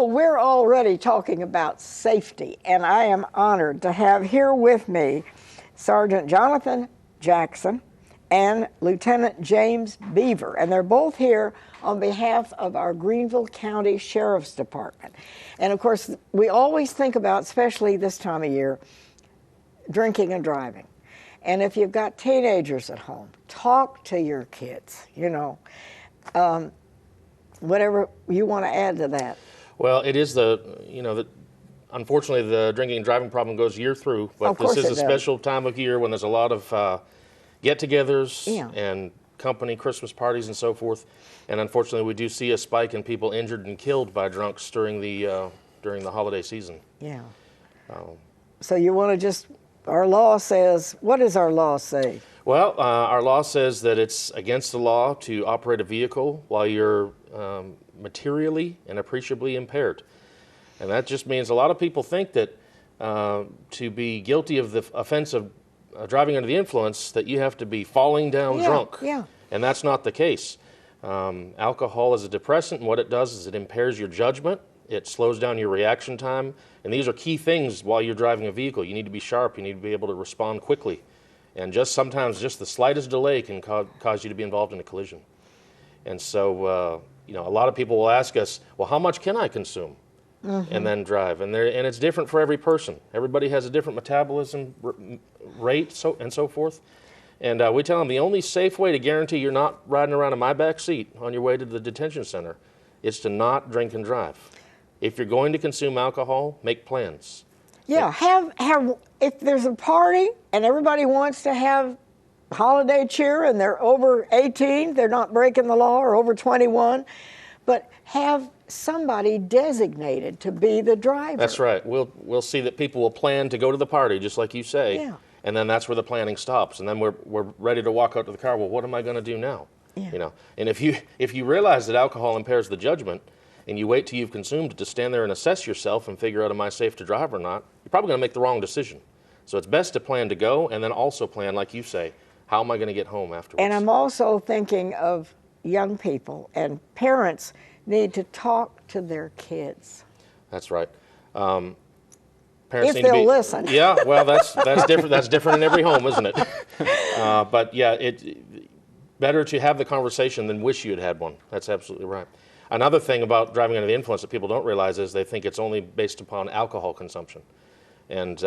Well, we're already talking about safety, and I am honored to have here with me Sergeant Jonathon Jackson and Lieutenant James Beaver, and they're both here on behalf of our Greenville County Sheriff's Department. And of course, we always think about, especially this time of year, drinking and driving. And if you've got teenagers at home, talk to your kids, you know. Whatever you want to add to that. Well, it is unfortunately, the drinking and driving problem goes year through, but this is a special time of year when there's a lot of get-togethers and company, Christmas parties and so forth. And unfortunately, we do see a spike in people injured and killed by drunks during the holiday season. Yeah. So you want to our law says, what does our law say? Well, our law says that it's against the law to operate a vehicle while you're materially and appreciably impaired. And that just means a lot of people think that to be guilty of the offense of driving under the influence, that you have to be falling down drunk. Yeah. And that's not the case. Alcohol is a depressant, and what it does is it impairs your judgment. It slows down your reaction time. And these are key things while you're driving a vehicle. You need to be sharp. You need to be able to respond quickly. And sometimes the slightest delay can cause you to be involved in a collision. And so, a lot of people will ask us, well, how much can I consume? And then drive? And it's different for every person. Everybody has a different metabolism rate and so forth. And we tell them the only safe way to guarantee you're not riding around in my back seat on your way to the detention center is to not drink and drive. If you're going to consume alcohol, make plans. Yeah, if there's a party and everybody wants to have holiday cheer and they're over 18, they're not breaking the law, or over 21, but have somebody designated to be the driver. That's right. We'll see that people will plan to go to the party, just like you say, and then that's where the planning stops. And then we're ready to walk out to the car. Well, what am I going to do now? Yeah. And if you realize that alcohol impairs the judgment, and you wait till you've consumed it to stand there and assess yourself and figure out, am I safe to drive or not, you're probably going to make the wrong decision. So it's best to plan to go, and then also plan, like you say, how am I going to get home afterwards? And I'm also thinking of young people, and parents need to talk to their kids. That's right. Parents if they'll listen. Yeah, well, that's different. That's different in every home, isn't it? But yeah, it's better to have the conversation than wish you had had one. That's absolutely right. Another thing about driving under the influence that people don't realize is they think it's only based upon alcohol consumption. And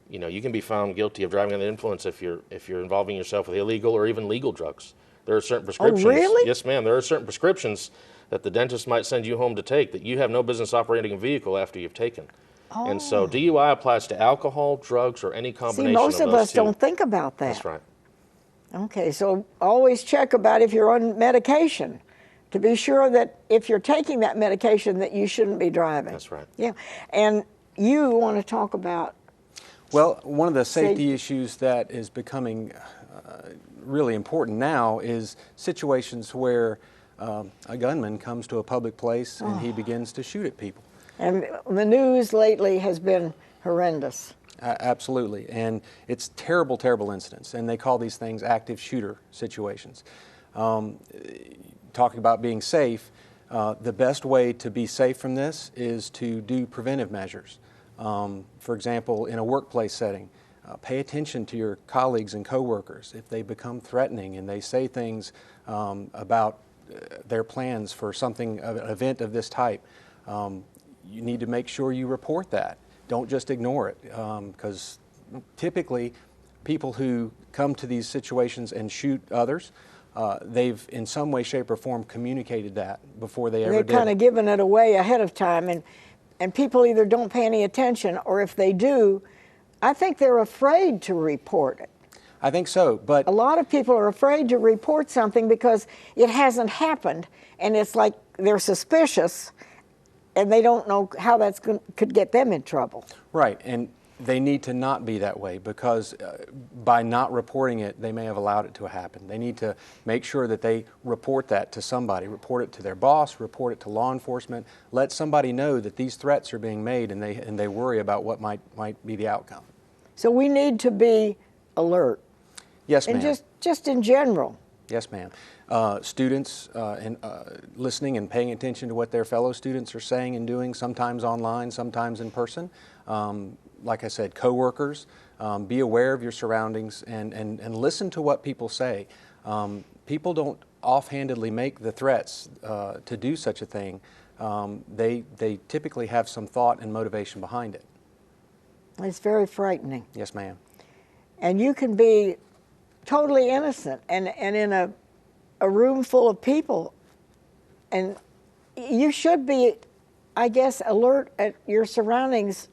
you can be found guilty of driving under the influence if you're involving yourself with illegal or even legal drugs. There are certain prescriptions. Oh, really? Yes, ma'am. There are certain prescriptions that the dentist might send you home to take that you have no business operating a vehicle after you've taken. Oh. And so DUI applies to alcohol, drugs, or any combination of those two. See, most of us don't think about that. That's right. Okay, so always check about if you're on medication, to be sure that if you're taking that medication that you shouldn't be driving. That's right. Yeah, and you want to talk about... Well, one of the safety issues that is becoming really important now is situations where a gunman comes to a public place and he begins to shoot at people. And the news lately has been horrendous. Absolutely, and it's terrible, terrible incidents, and they call these things active shooter situations. Talking about being safe, the best way to be safe from this is to do preventive measures. For example, in a workplace setting, pay attention to your colleagues and coworkers. If they become threatening and they say things about their plans for an event of this type, you need to make sure you report that. Don't just ignore it, because typically people who come to these situations and shoot others, they've in some way, shape, or form communicated that before they ever did. They've kind of given it away ahead of time, and people either don't pay any attention, or if they do, I think they're afraid to report it. I think so, but... A lot of people are afraid to report something because it hasn't happened, and it's like they're suspicious, and they don't know how could get them in trouble. Right, and they need to not be that way, because by not reporting it, they may have allowed it to happen. They need to make sure that they report that to somebody, report it to their boss, report it to law enforcement, let somebody know that these threats are being made, and they worry about what might be the outcome. So we need to be alert. Yes, ma'am. And just in general. Yes, ma'am. Students and listening and paying attention to what their fellow students are saying and doing, sometimes online, sometimes in person. Like I said, coworkers, be aware of your surroundings and listen to what people say. People don't offhandedly make the threats to do such a thing. They typically have some thought and motivation behind it. It's very frightening. Yes, ma'am. And you can be totally innocent and in a room full of people, and you should be, I guess, alert at your surroundings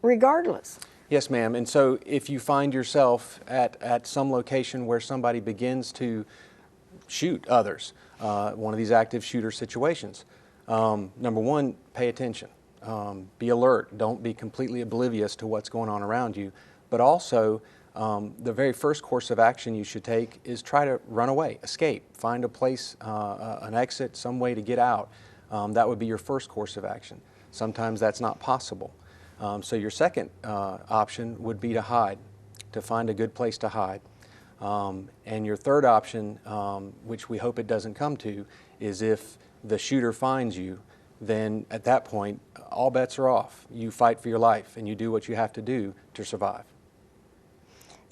regardless. Yes, ma'am. And so if you find yourself at some location where somebody begins to shoot others, one of these active shooter situations, number one, pay attention. Be alert. Don't be completely oblivious to what's going on around you. But also, the very first course of action you should take is try to run away, escape, find a place, an exit, some way to get out. That would be your first course of action. Sometimes that's not possible. So your second option would be to hide, to find a good place to hide. And your third option, which we hope it doesn't come to, is if the shooter finds you, then at that point, all bets are off. You fight for your life and you do what you have to do to survive.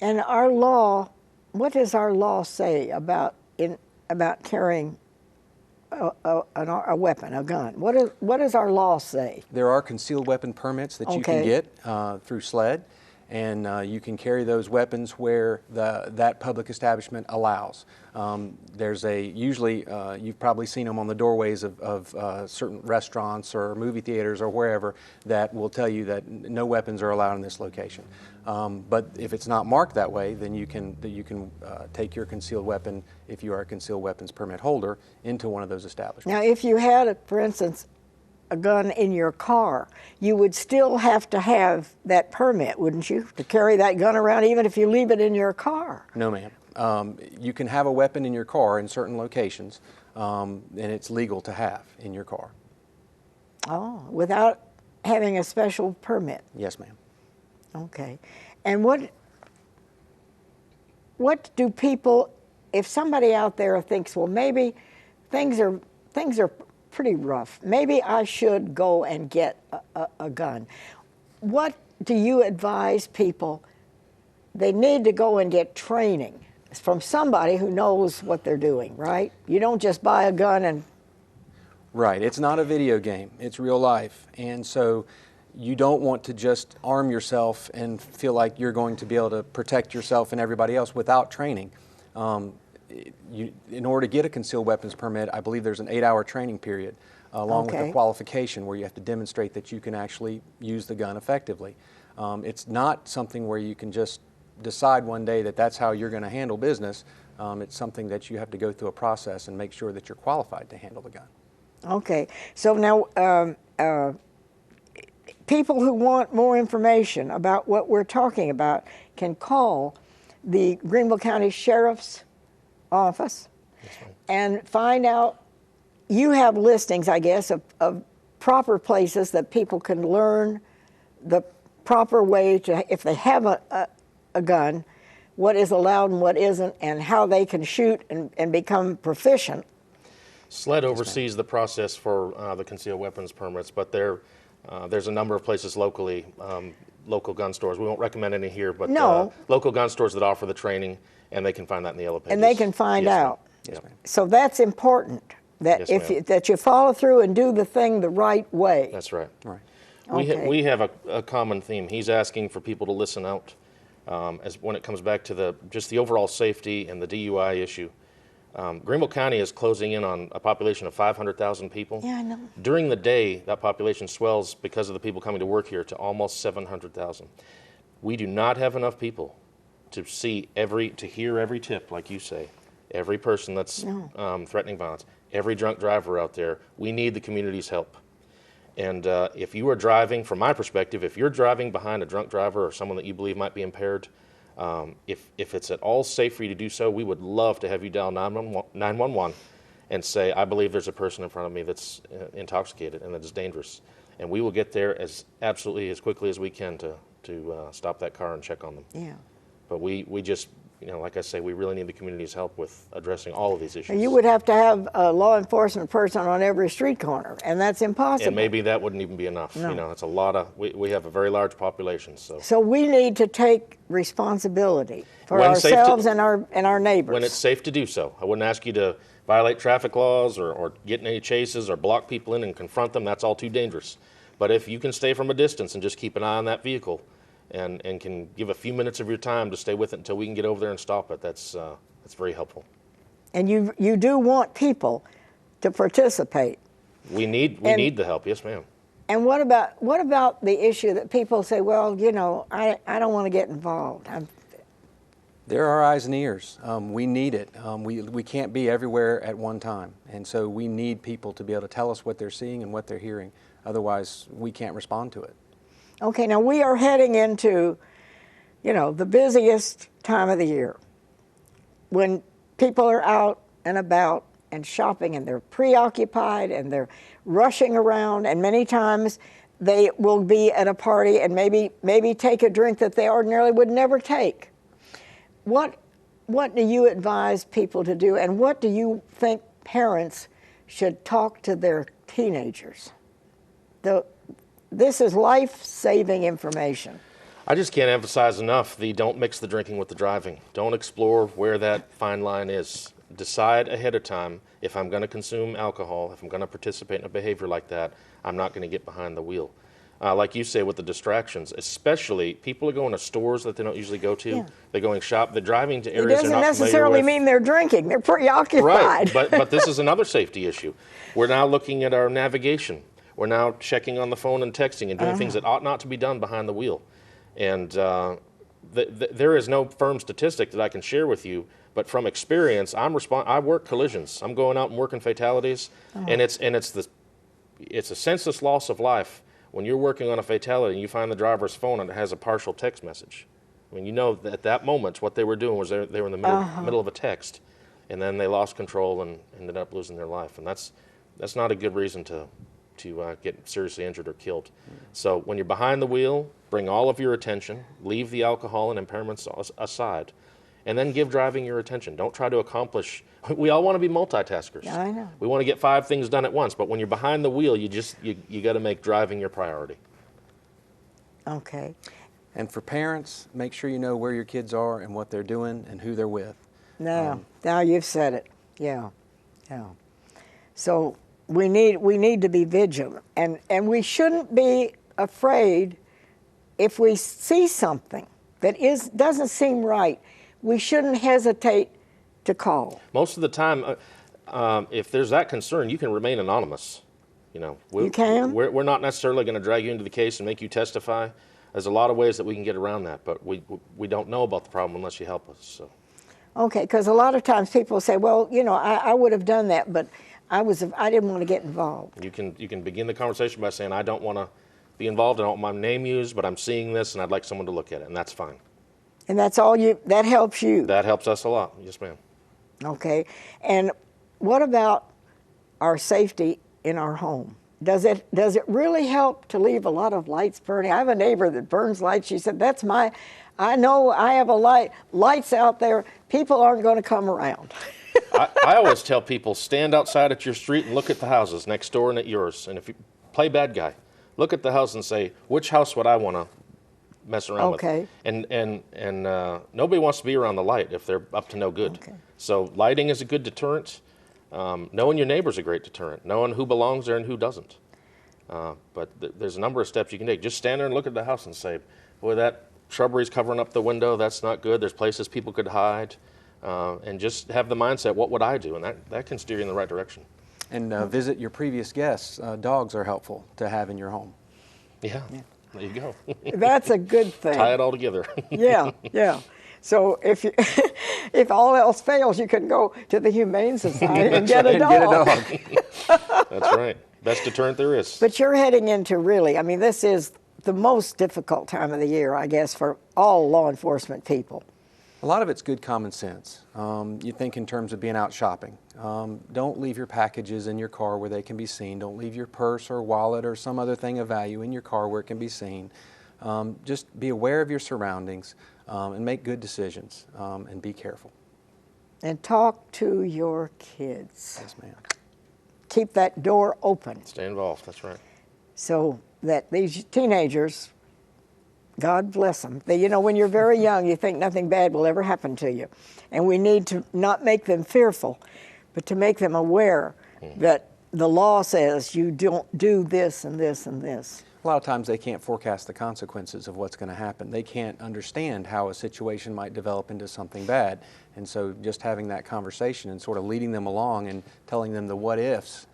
And our law, what does our law say about carrying a weapon, a gun? What does our law say? There are concealed weapon permits that you can get through SLED, and you can carry those weapons where that public establishment allows. There's usually, you've probably seen them on the doorways of certain restaurants or movie theaters or wherever that will tell you that no weapons are allowed in this location. But if it's not marked that way, then you can take your concealed weapon, if you are a concealed weapons permit holder, into one of those establishments. Now, if you had, for instance, a gun in your car, you would still have to have that permit, wouldn't you, to carry that gun around even if you leave it in your car? No, ma'am. You can have a weapon in your car in certain locations, and it's legal to have in your car. Oh, without having a special permit? Yes, ma'am. Okay. And what do people, if somebody out there thinks, well, maybe things are pretty rough, maybe I should go and get a gun. What do you advise people? They need to go and get training from somebody who knows what they're doing, right? You don't just buy a gun and... Right. It's not a video game. It's real life. And so you don't want to just arm yourself and feel like you're going to be able to protect yourself and everybody else without training. In order to get a concealed weapons permit, I believe there's an 8-hour training period, along with a qualification where you have to demonstrate that you can actually use the gun effectively. It's not something where you can just decide one day that that's how you're going to handle business. It's something that you have to go through a process and make sure that you're qualified to handle the gun. Okay. So now, people who want more information about what we're talking about can call the Greenville County Sheriff's Office and find out. You have listings, I guess, of proper places that people can learn the proper way to, if they have a gun, what is allowed and what isn't, and how they can shoot and become proficient. SLED oversees the process for the concealed weapons permits, but there's a number of places locally, local gun stores. We won't recommend any here, but local gun stores that offer the training, and they can find that in the Yellow Pages. And they can find out. Yes, ma'am. So that's important, that that you follow through and do the thing the right way. That's right. Right. We have a common theme. He's asking for people to listen out as when it comes back to just the overall safety and the DUI issue. Greenville County is closing in on a population of 500,000 people. Yeah, I know. During the day, that population swells because of the people coming to work here to almost 700,000. We do not have enough people to hear every tip, like you say, every person that's threatening violence, every drunk driver out there. We need the community's help. And if you are driving, from my perspective, if you're driving behind a drunk driver or someone that you believe might be impaired, if it's at all safe for you to do so, we would love to have you dial 911 and say, I believe there's a person in front of me that's intoxicated and that is dangerous. And we will get there as quickly as we can to stop that car and check on them. Yeah. But we just you know, like I say, we really need the community's help with addressing all of these issues. You would have to have a law enforcement person on every street corner, and that's impossible. And maybe that wouldn't even be enough. No. You know, it's a lot of, we have a very large population, so. So we need to take responsibility for When safe to- ourselves and our neighbors. When it's safe to do so. I wouldn't ask you to violate traffic laws or get in any chases or block people in and confront them. That's all too dangerous. But if you can stay from a distance and just keep an eye on that vehicle and can give a few minutes of your time to stay with it until we can get over there and stop it, that's very helpful. And you do want people to participate. We need the help, yes ma'am. And what about the issue that people say, well, you know, I don't want to get involved. There are eyes and ears. We need it. We can't be everywhere at one time. And so we need people to be able to tell us what they're seeing and what they're hearing. Otherwise, we can't respond to it. Okay, now we are heading into, you know, the busiest time of the year when people are out and about and shopping and they're preoccupied and they're rushing around, and many times they will be at a party and maybe take a drink that they ordinarily would never take. What do you advise people to do, and what do you think parents should talk to their teenagers? This is life-saving information. I just can't emphasize enough the don't mix the drinking with the driving. Don't explore where that fine line is. Decide ahead of time, if I'm going to consume alcohol, if I'm going to participate in a behavior like that, I'm not going to get behind the wheel. Like you say, with the distractions, especially people are going to stores that they don't usually go to. Yeah. They're going shop. They're driving to areas they're not familiar with. It doesn't necessarily mean they're drinking. They're preoccupied. Right, but this is another safety issue. We're now looking at our navigation. We're now checking on the phone and texting and doing things that ought not to be done behind the wheel. And there is no firm statistic that I can share with you, but from experience, I work collisions. I'm going out and working fatalities, and it's a senseless loss of life when you're working on a fatality and you find the driver's phone and it has a partial text message. I mean, you know that at that moment what they were doing was they were in the middle of a text, and then they lost control and ended up losing their life, and that's not a good reason to get seriously injured or killed. So when you're behind the wheel, bring all of your attention, leave the alcohol and impairments aside, and then give driving your attention. Don't try to accomplish, we all want to be multitaskers. I know. We want to get 5 things done at once, but when you're behind the wheel, you got to make driving your priority. Okay. And for parents, make sure you know where your kids are and what they're doing and who they're with. Now you've said it. Yeah. So we need to be vigilant, and we shouldn't be afraid if we see something that doesn't seem right. We shouldn't hesitate to call. Most of the time, if there's that concern, you can remain anonymous. You know, you can? We're not necessarily going to drag you into the case and make you testify. There's a lot of ways that we can get around that, but we don't know about the problem unless you help us. So. Okay, because a lot of times people say, well, you know, I would have done that, but I didn't want to get involved. You can begin the conversation by saying, I don't want to be involved, I don't want my name used, but I'm seeing this and I'd like someone to look at it, and that's fine. And that helps you? That helps us a lot, yes ma'am. Okay, and what about our safety in our home? Does it really help to leave a lot of lights burning? I have a neighbor that burns lights. She said, I know I have lights out there, people aren't going to come around. I always tell people, stand outside at your street and look at the houses next door and at yours. And if you play bad guy, look at the house and say, which house would I want to mess around with? And nobody wants to be around the light if they're up to no good. Okay. So lighting is a good deterrent. Knowing your neighbor's a great deterrent. Knowing who belongs there and who doesn't. But there's a number of steps you can take. Just stand there and look at the house and say, boy, that shrubbery's covering up the window. That's not good. There's places people could hide. And just have the mindset, what would I do? And that can steer you in the right direction. And visit your previous guests. Dogs are helpful to have in your home. Yeah. There you go. That's a good thing. Tie it all together. Yeah. So if all else fails, you can go to the Humane Society and get a dog. That's right. Best deterrent there is. But you're heading into this is the most difficult time of the year, I guess, for all law enforcement people. A lot of it's good common sense. You think in terms of being out shopping. Don't leave your packages in your car where they can be seen. Don't leave your purse or wallet or some other thing of value in your car where it can be seen. Just be aware of your surroundings and make good decisions and be careful. And talk to your kids. Yes, ma'am. Keep that door open Stay involved, that's right. so that these teenagers, God bless them. You know, when you're very young, you think nothing bad will ever happen to you. And we need to not make them fearful, but to make them aware that the law says you don't do this and this and this. A lot of times they can't forecast the consequences of what's going to happen. They can't understand how a situation might develop into something bad. And so just having that conversation and sort of leading them along and telling them the what ifs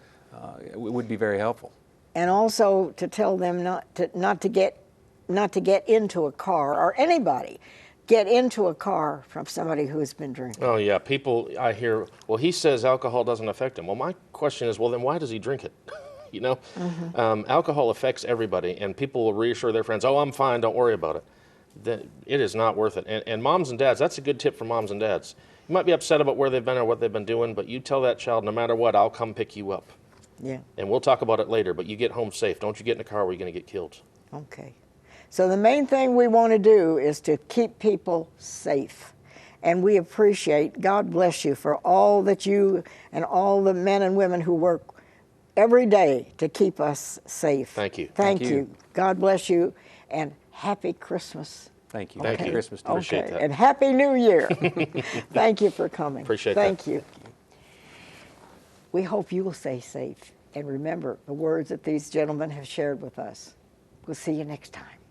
would be very helpful. And also to tell them not to get into a car, or anybody get into a car from somebody who has been drinking. Oh yeah, people I hear, well, he says alcohol doesn't affect him. Well, my question is, well, then why does he drink it? You know, alcohol affects everybody, and people will reassure their friends, oh, I'm fine, don't worry about it. It is not worth it. And moms and dads, that's a good tip for moms and dads. You might be upset about where they've been or what they've been doing, but you tell that child, no matter what, I'll come pick you up. Yeah. And we'll talk about it later, but you get home safe. Don't you get in a car where you're going to get killed. Okay. So the main thing we want to do is to keep people safe. And we appreciate, God bless you for all that you and all the men and women who work every day to keep us safe. Thank you. Thank you. God bless you, and happy Christmas. Thank you. Thank you. Happy Christmas to you. Appreciate that. And Happy New Year. Thank you for coming. Appreciate Thank that. you. We hope you will stay safe and remember the words that these gentlemen have shared with us. We'll see you next time.